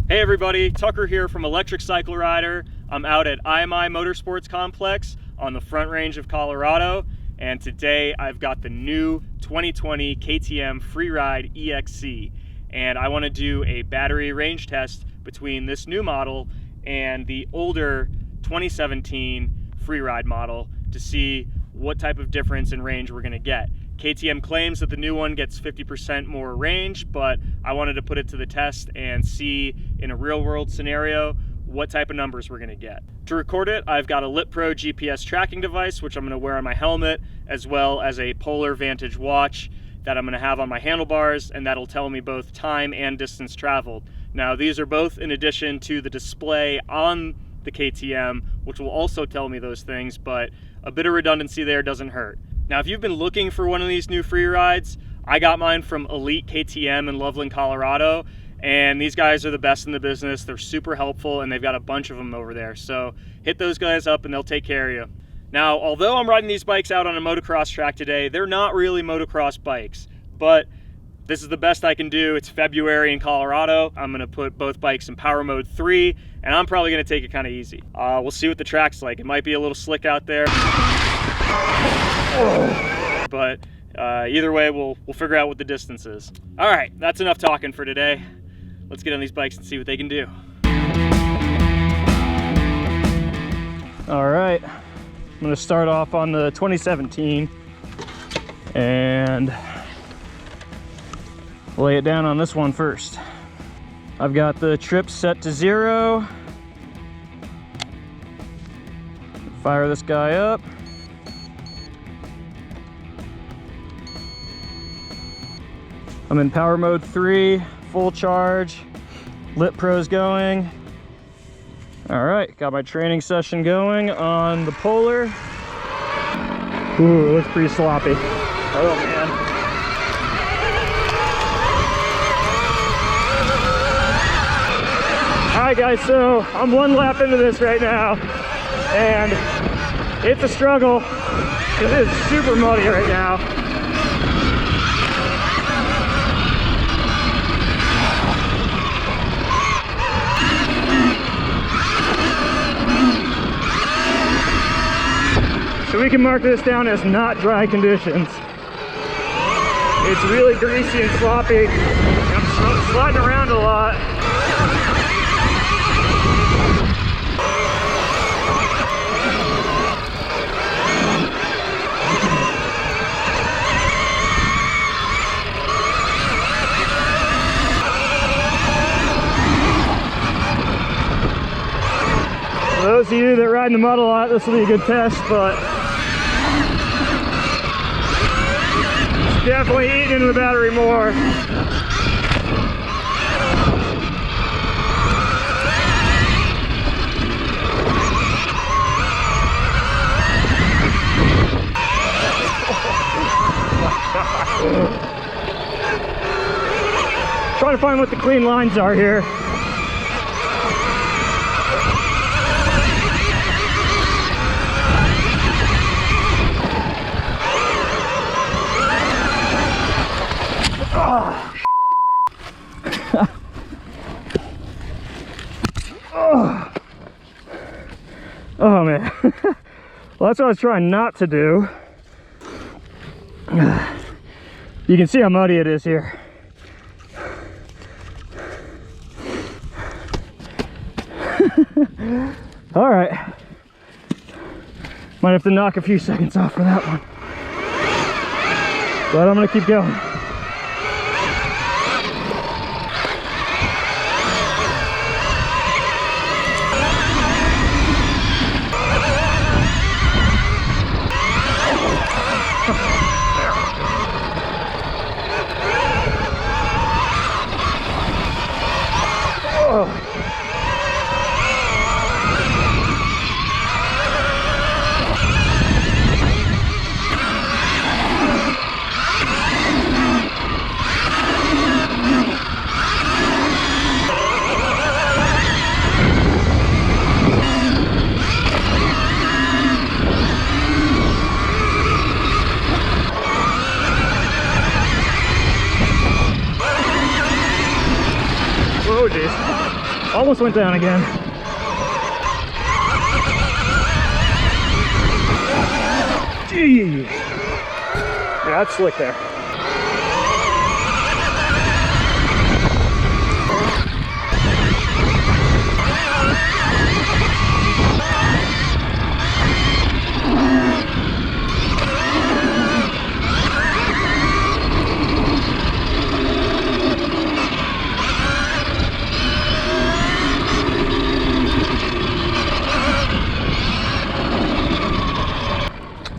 Hey everybody, Tucker here from Electric Cycle Rider. I'm out at IMI Motorsports Complex on the Front Range of Colorado, and today I've got the new 2020 KTM Freeride E-XC, and I want to do a battery range test between this new model and the older 2017 Freeride model to see what type of difference in range we're going to get. KTM claims that the new one gets 50% more range, but I wanted to put it to the test and see in a real-world scenario what type of numbers we're going to get. To record it, I've got a LITPro GPS tracking device, which I'm going to wear on my helmet, as well as a Polar Vantage watch that I'm going to have on my handlebars, and that'll tell me both time and distance traveled. Now, these are both in addition to the display on the KTM, which will also tell me those things, but a bit of redundancy there doesn't hurt. Now, if you've been looking for one of these new free rides, I got mine from Elite KTM in Loveland, Colorado, and these guys are the best in the business. They're super helpful, and they've got a bunch of them over there. So hit those guys up, and they'll take care of you. Now, although I'm riding these bikes out on a motocross track today, they're not really motocross bikes, but this is the best I can do. It's February in Colorado. I'm gonna put both bikes in Power Mode 3, and I'm probably gonna take it kind of easy. We'll see what the track's like. It might be a little slick out there. But either way, we'll figure out what the distance is. All right, that's enough talking for today. Let's get on these bikes and see what they can do. All right, I'm gonna start off on the 2017 and lay it down on this one first. I've got the trip set to 0. Fire this guy up. I'm in Power Mode 3, full charge. LITPro's going. All right, got my training session going on the Polar. Ooh, it looks pretty sloppy. Oh man. All right guys, so I'm one lap into this right now, and it's a struggle because it is super muddy right now. So we can mark this down as not dry conditions. It's really greasy and sloppy. I'm sliding around a lot. For those of you that ride in the mud a lot, this will be a good test, but it's definitely eating into the battery more. Trying to find what the clean lines are here. Oh man. Well, that's what I was trying not to do. You can see how muddy it is here. All right. Might have to knock a few seconds off for that one. But I'm gonna keep going. Oh, geez. Almost went down again. Gee. Yeah, that's slick there.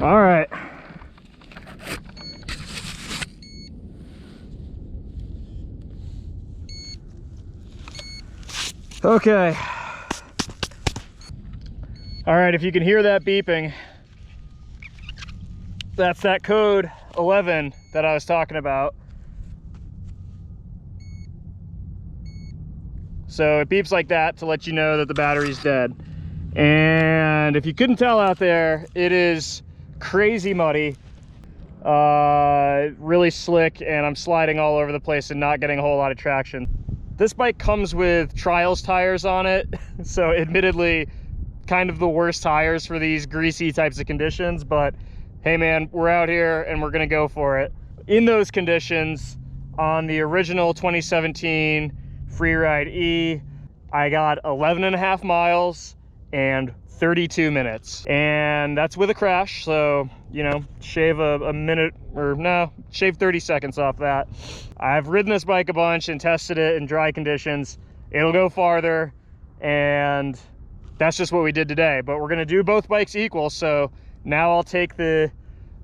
All right. Okay. All right, if you can hear that beeping, that's that code 11 that I was talking about. So it beeps like that to let you know that the battery's dead. And if you couldn't tell out there, it is crazy muddy, really slick, and I'm sliding all over the place and not getting a whole lot of traction. This bike comes with trials tires on it, so admittedly kind of the worst tires for these greasy types of conditions, but hey man, we're out here and we're gonna go for it. In those conditions, on the original 2017 Freeride E, I got 11.5 miles and 32 minutes, and that's with a crash, so you know, shave a minute, or no, shave 30 seconds off that. I've ridden this bike a bunch and tested it in dry conditions. It'll go farther, and that's just what we did today. But we're gonna do both bikes equal, so now I'll take the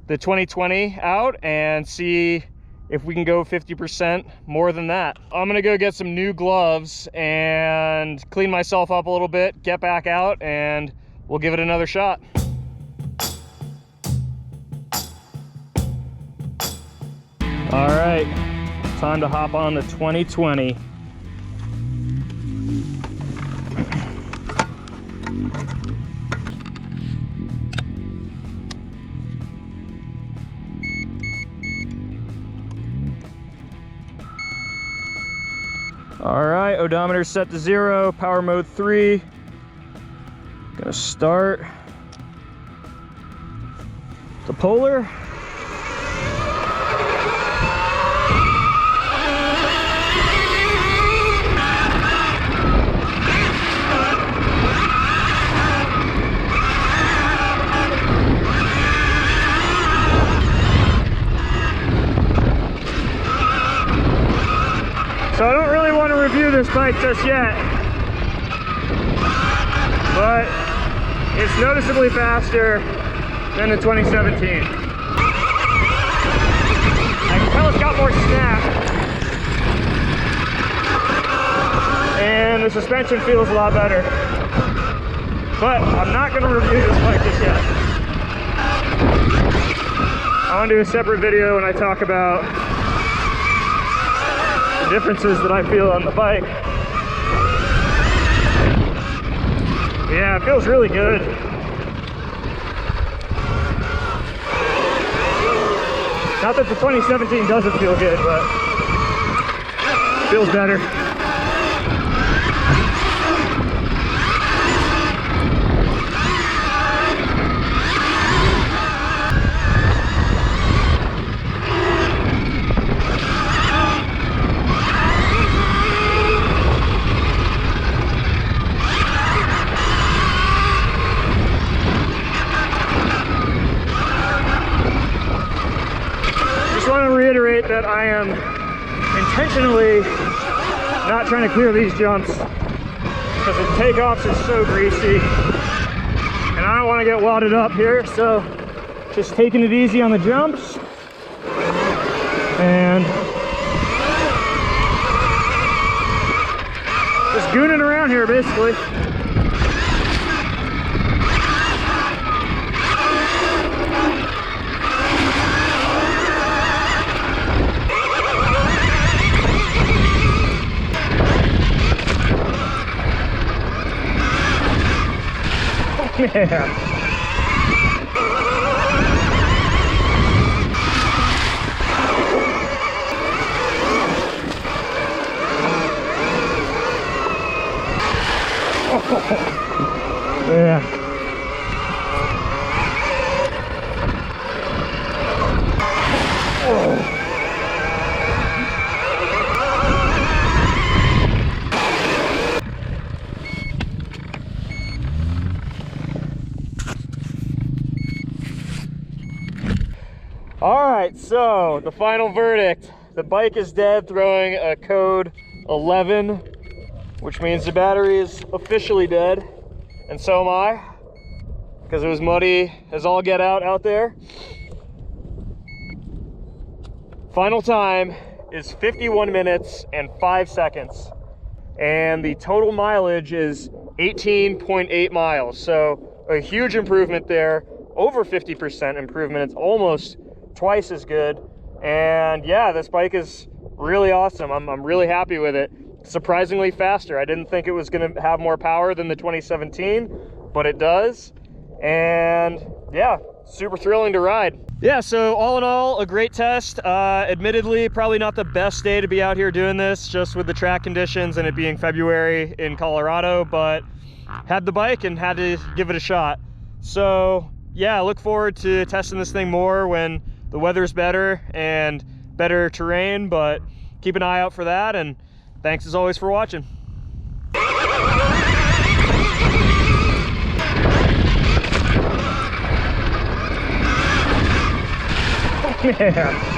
2020 out and see if we can go 50% more than that. I'm gonna go get some new gloves and clean myself up a little bit, get back out, and we'll give it another shot. All right, time to hop on the 2020. All right, odometer set to 0, power mode 3. Gonna start the Polar. So I don't really want to review this bike just yet, but it's noticeably faster than the 2017. I can tell it's got more snap, and the suspension feels a lot better. But I'm not going to review this bike just yet. I want to do a separate video when I talk about differences that I feel on the bike. Yeah, it feels really good. Not that the 2017 doesn't feel good, but it feels better. Reiterate that I am intentionally not trying to clear these jumps because the takeoffs are so greasy and I don't want to get wadded up here, so just taking it easy on the jumps and just gooning around here basically. Yeah. Yeah. All right, so the final verdict. The bike is dead, throwing a code 11, which means the battery is officially dead. And so am I, because it was muddy as all get out there. Final time is 51 minutes and 5 seconds. And the total mileage is 18.8 miles. So a huge improvement there, over 50% improvement. It's almost twice as good. And yeah, this bike is really awesome. I'm really happy with it. Surprisingly faster. I didn't think it was going to have more power than the 2017, but it does. And yeah, super thrilling to ride. Yeah, so all in all, a great test. Admittedly, probably not the best day to be out here doing this, just with the track conditions and it being February in Colorado, but had the bike and had to give it a shot. So yeah, I look forward to testing this thing more when the weather's better and better terrain, but keep an eye out for that, and thanks as always for watching. Yeah.